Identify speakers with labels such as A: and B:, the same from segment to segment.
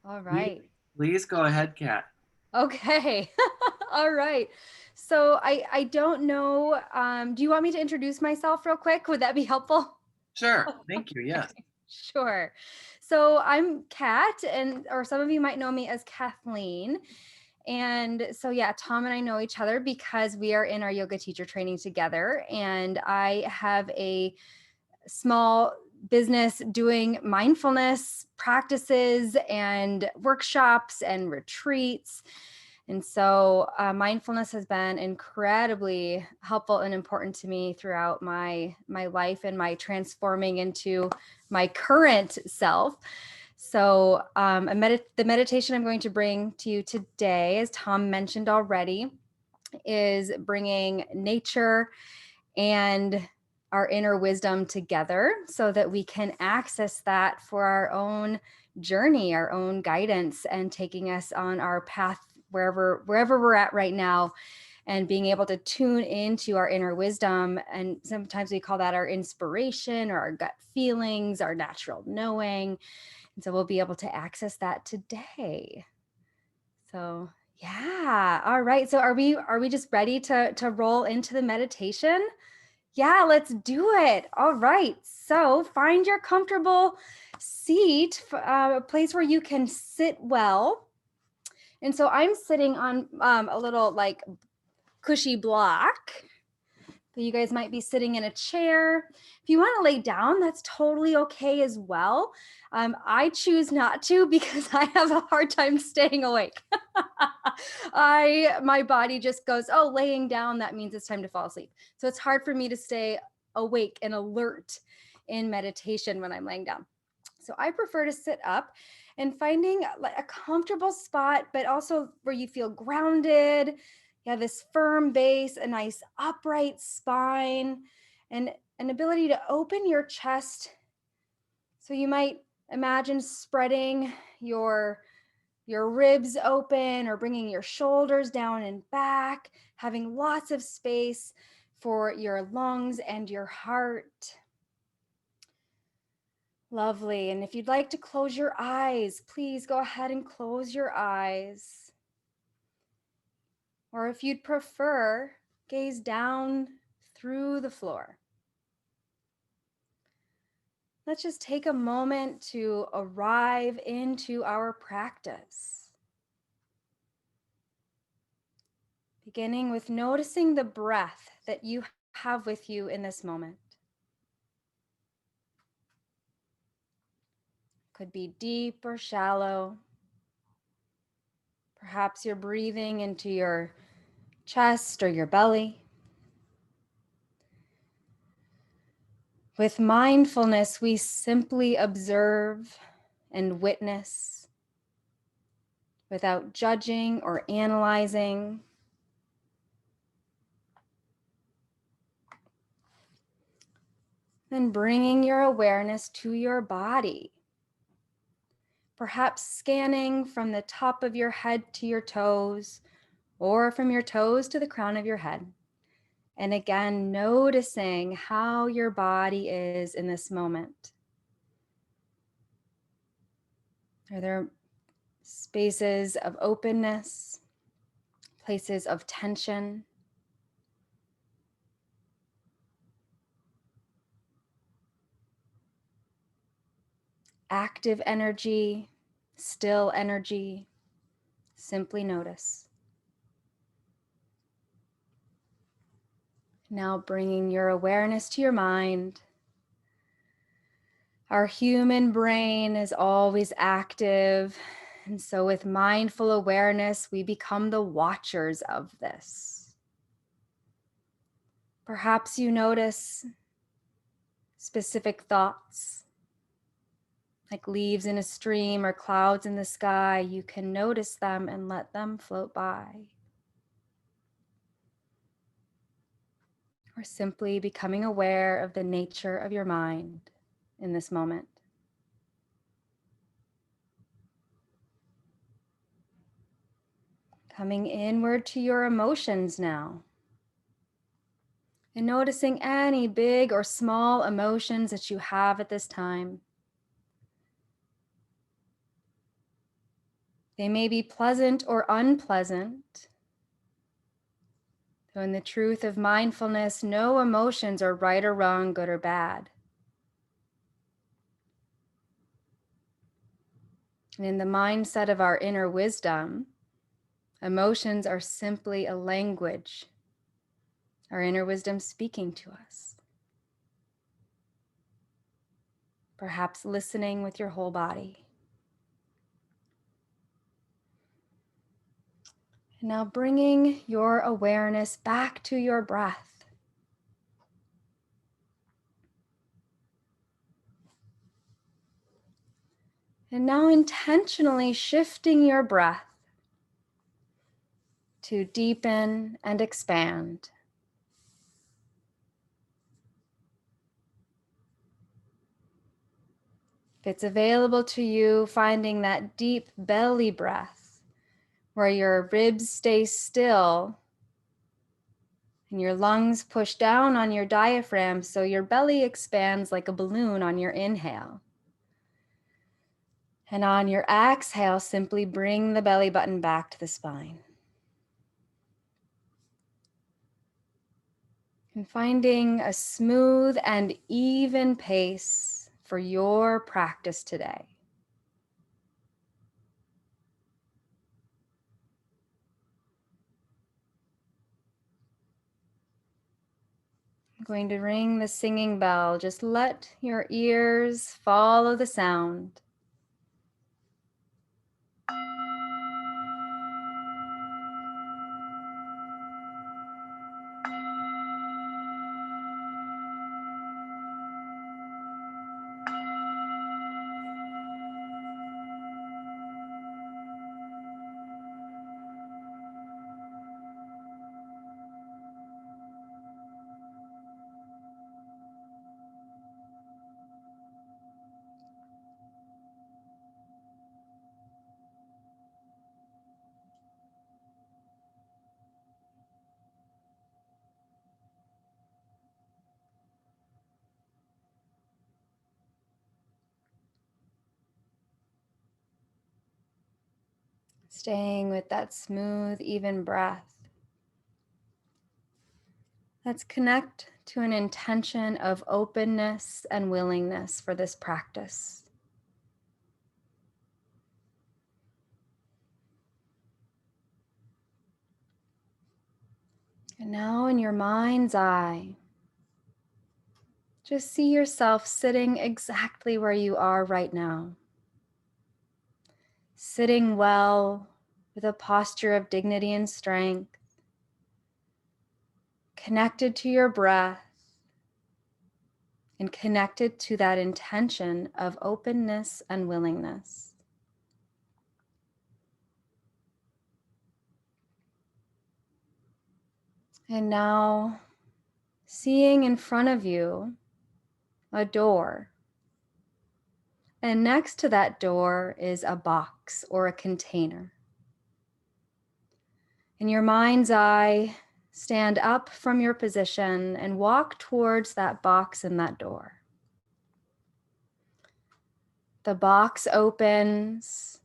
A: All
B: Please,
A: right.
B: please go ahead, Kat.
A: Okay. All right. So I don't know. Do you want me to introduce myself real quick? Would that be helpful?
B: Sure. Thank you. Yes.
A: Sure. So I'm Kat, and or some of you might know me as Kathleen. And so yeah, Tom and I know each other because we are in our yoga teacher training together. And I have a small business doing mindfulness practices and workshops and retreats. And so mindfulness has been incredibly helpful and important to me throughout my life and my transforming into my current self. So the meditation I'm going to bring to you today, as Tom mentioned already, is bringing nature and our inner wisdom together so that we can access that for our own journey, our own guidance, and taking us on our path wherever we're at right now, and being able to tune into our inner wisdom. And sometimes we call that our inspiration or our gut feelings, our natural knowing. And so we'll be able to access that today. So yeah. All right. So are we just ready to roll into the meditation? Yeah, let's do it. All right. So find your comfortable seat, a place where you can sit well. And so I'm sitting on a little like cushy block. But you guys might be sitting in a chair. If you want to lay down, that's totally okay as well. I choose not to because I have a hard time staying awake. My body just goes, oh, laying down, that means it's time to fall asleep. So it's hard for me to stay awake and alert in meditation when I'm laying down. So I prefer to sit up and finding a comfortable spot, but also where you feel grounded. You have this firm base, a nice upright spine, and an ability to open your chest. So you might imagine spreading your ribs open or bringing your shoulders down and back, having lots of space for your lungs and your heart. Lovely. And if you'd like to close your eyes, please go ahead and close your eyes. Or if you'd prefer, gaze down through the floor. Let's just take a moment to arrive into our practice. Beginning with noticing the breath that you have with you in this moment. Could be deep or shallow. Perhaps you're breathing into your chest or your belly. With mindfulness, we simply observe and witness without judging or analyzing. Then bringing your awareness to your body. Perhaps scanning from the top of your head to your toes, or from your toes to the crown of your head. And again, noticing how your body is in this moment. Are there spaces of openness, places of tension? Active energy, still energy? Simply notice. Now bringing your awareness to your mind. Our human brain is always active. And so with mindful awareness, we become the watchers of this. Perhaps you notice specific thoughts, like leaves in a stream or clouds in the sky. You can notice them and let them float by. Or simply becoming aware of the nature of your mind in this moment. Coming inward to your emotions now. And noticing any big or small emotions that you have at this time. They may be pleasant or unpleasant. Though in the truth of mindfulness, no emotions are right or wrong, good or bad. And in the mindset of our inner wisdom, emotions are simply a language, our inner wisdom speaking to us. Perhaps listening with your whole body. And now bringing your awareness back to your breath. And now intentionally shifting your breath to deepen and expand. If it's available to you, finding that deep belly breath where your ribs stay still and your lungs push down on your diaphragm so your belly expands like a balloon on your inhale. And on your exhale, simply bring the belly button back to the spine. And finding a smooth and even pace for your practice today. I'm going to ring the singing bell. Just let your ears follow the sound. Staying with that smooth, even breath. Let's connect to an intention of openness and willingness for this practice. And now in your mind's eye, just see yourself sitting exactly where you are right now. Sitting well with a posture of dignity and strength, connected to your breath, and connected to that intention of openness and willingness. And now, seeing in front of you a door. And next to that door is a box or a container. In your mind's eye, stand up from your position and walk towards that box and that door. The box opens,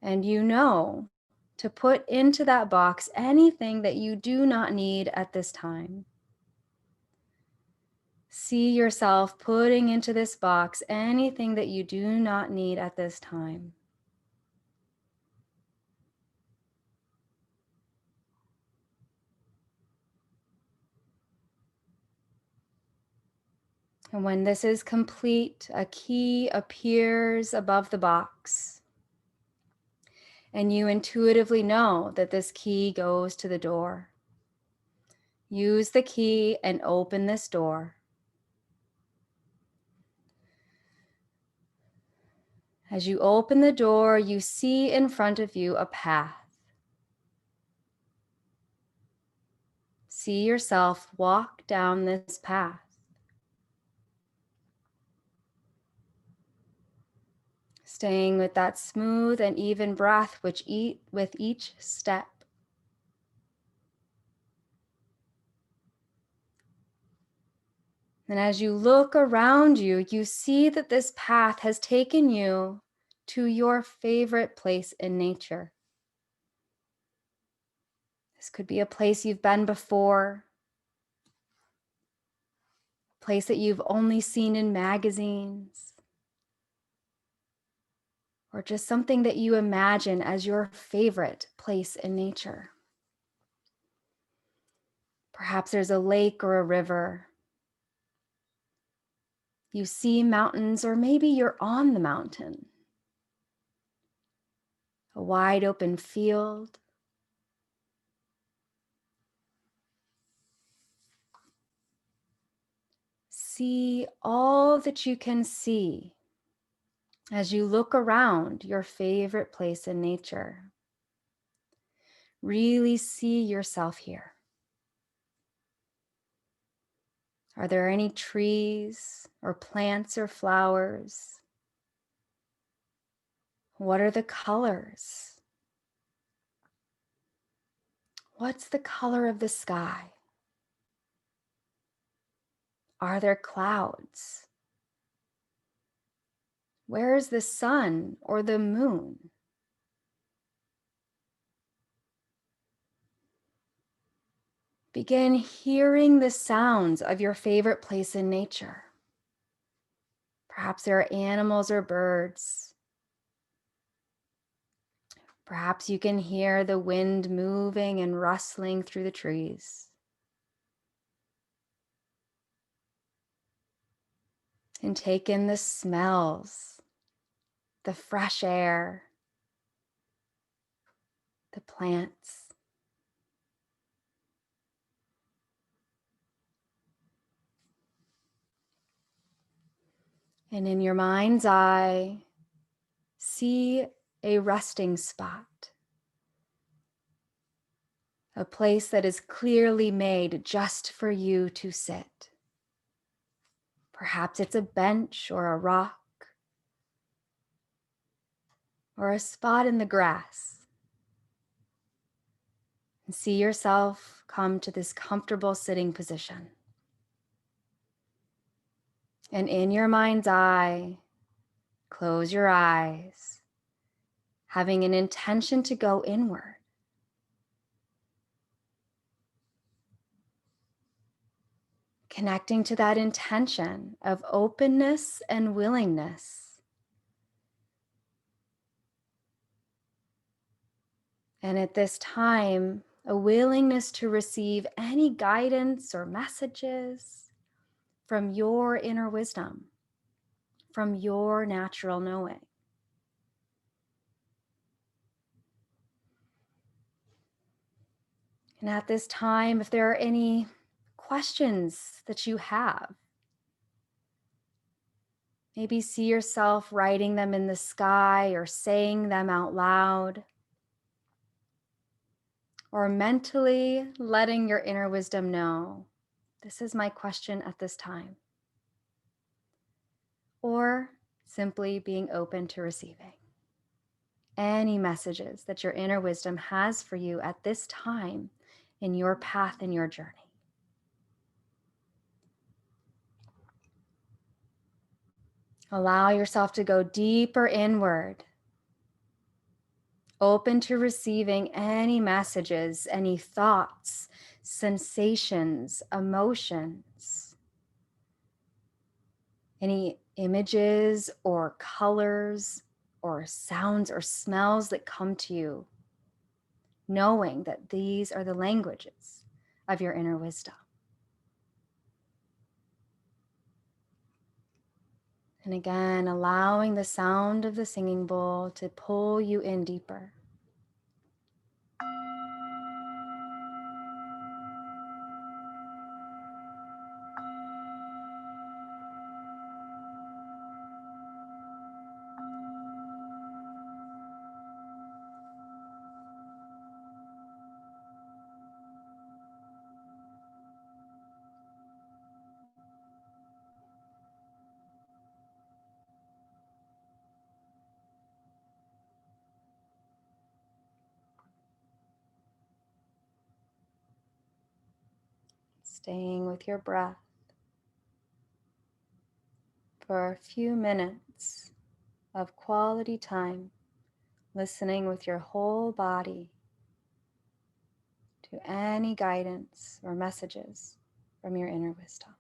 A: and you know to put into that box anything that you do not need at this time. See yourself putting into this box anything that you do not need at this time. And when this is complete, a key appears above the box. And you intuitively know that this key goes to the door. Use the key and open this door. As you open the door, you see in front of you a path. See yourself walk down this path. Staying with that smooth and even breath with each step. And as you look around you, you see that this path has taken you to your favorite place in nature. This could be a place you've been before, a place that you've only seen in magazines, or just something that you imagine as your favorite place in nature. Perhaps there's a lake or a river. You see mountains, or maybe you're on the mountain. A wide open field. See all that you can see as you look around your favorite place in nature. Really see yourself here. Are there any trees or plants or flowers? What are the colors? What's the color of the sky? Are there clouds? Where is the sun or the moon? Begin hearing the sounds of your favorite place in nature. Perhaps there are animals or birds. Perhaps you can hear the wind moving and rustling through the trees. And take in the smells, the fresh air, the plants. And in your mind's eye, see a resting spot, a place that is clearly made just for you to sit. Perhaps it's a bench or a rock or a spot in the grass. And see yourself come to this comfortable sitting position. And in your mind's eye, close your eyes, having an intention to go inward. Connecting to that intention of openness and willingness. And at this time, a willingness to receive any guidance or messages from your inner wisdom, from your natural knowing. And at this time, if there are any questions that you have, maybe see yourself writing them in the sky or saying them out loud, or mentally letting your inner wisdom know, this is my question at this time. Or simply being open to receiving any messages that your inner wisdom has for you at this time in your path and your journey. Allow yourself to go deeper inward, open to receiving any messages, any thoughts, sensations, emotions, any images or colors or sounds or smells that come to you, knowing that these are the languages of your inner wisdom. And again, allowing the sound of the singing bowl to pull you in deeper. Staying with your breath for a few minutes. of quality time, listening with your whole body to any guidance or messages from your inner wisdom.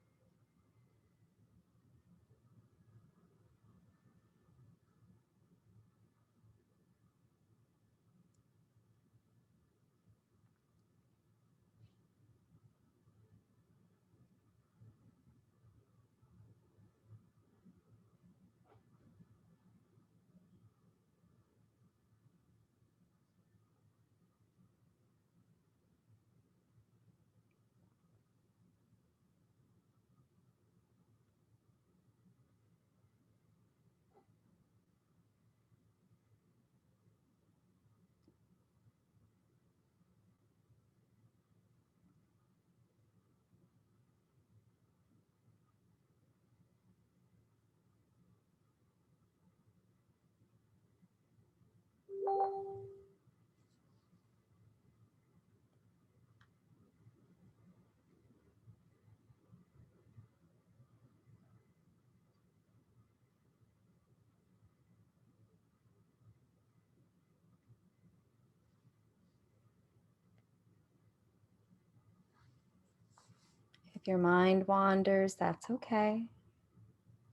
A: If your mind wanders, that's okay.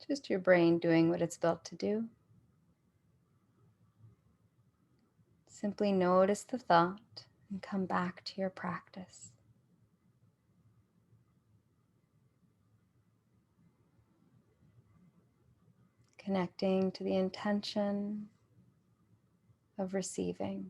A: Just your brain doing what it's built to do. Simply notice the thought and come back to your practice. Connecting to the intention of receiving.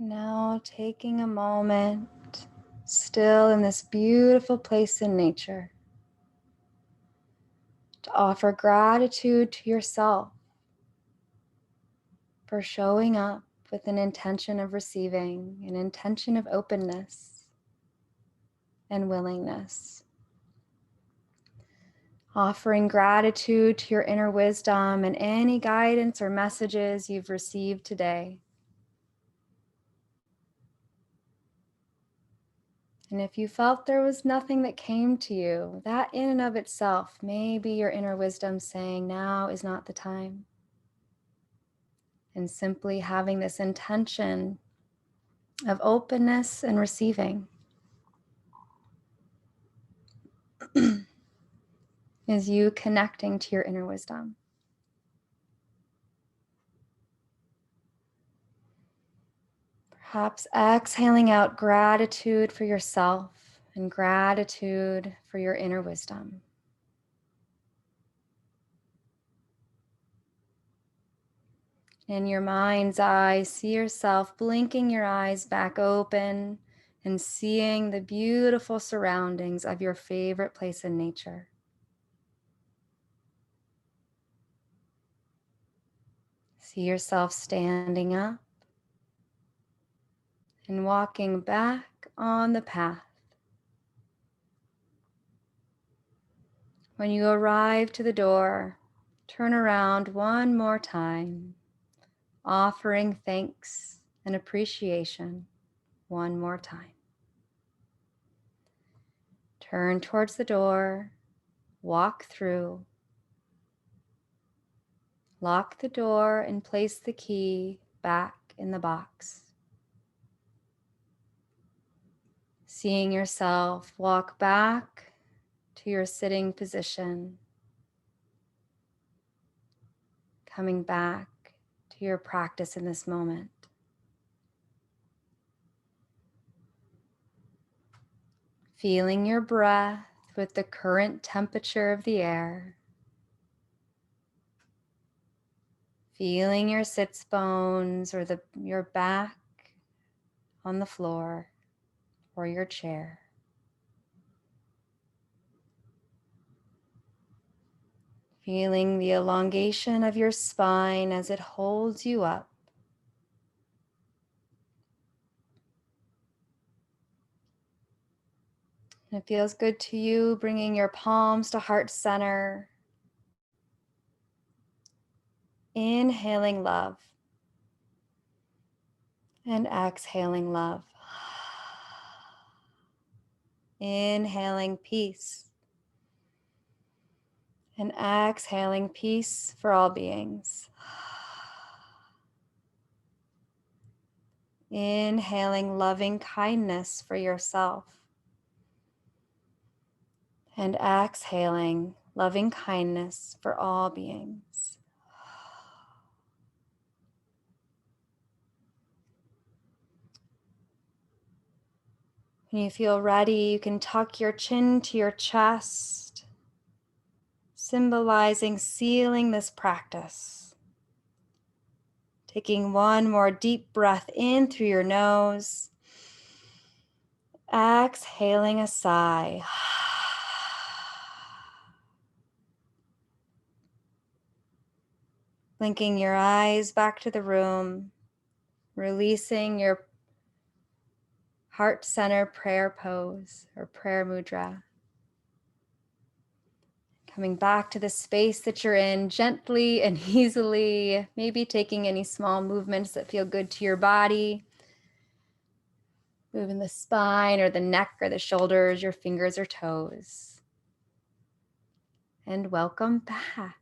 A: Now taking a moment, still in this beautiful place in nature, to offer gratitude to yourself for showing up with an intention of receiving, an intention of openness and willingness. Offering gratitude to your inner wisdom and any guidance or messages you've received today. And if you felt there was nothing that came to you, that in and of itself may be your inner wisdom saying, now is not the time. And simply having this intention of openness and receiving is you connecting to your inner wisdom. Perhaps exhaling out gratitude for yourself and gratitude for your inner wisdom. In your mind's eye, see yourself blinking your eyes back open and seeing the beautiful surroundings of your favorite place in nature. See yourself standing up and walking back on the path. When you arrive to the door, turn around one more time, offering thanks and appreciation one more time. Turn towards the door, walk through, lock the door, and place the key back in the box. Seeing yourself walk back to your sitting position, coming back to your practice in this moment. Feeling your breath with the current temperature of the air. Feeling your sits bones or your back on the floor or your chair. Feeling the elongation of your spine as it holds you up. And it feels good to you, bringing your palms to heart center. Inhaling love and exhaling love. Inhaling peace and exhaling peace for all beings. Inhaling loving kindness for yourself and exhaling loving kindness for all beings. When you feel ready, you can tuck your chin to your chest, symbolizing sealing this practice. Taking one more deep breath in through your nose, exhaling a sigh. Blinking your eyes back to the room, releasing your heart center prayer pose or prayer mudra. Coming back to the space that you're in gently and easily, maybe taking any small movements that feel good to your body. Moving the spine or the neck or the shoulders, your fingers or toes. And welcome back.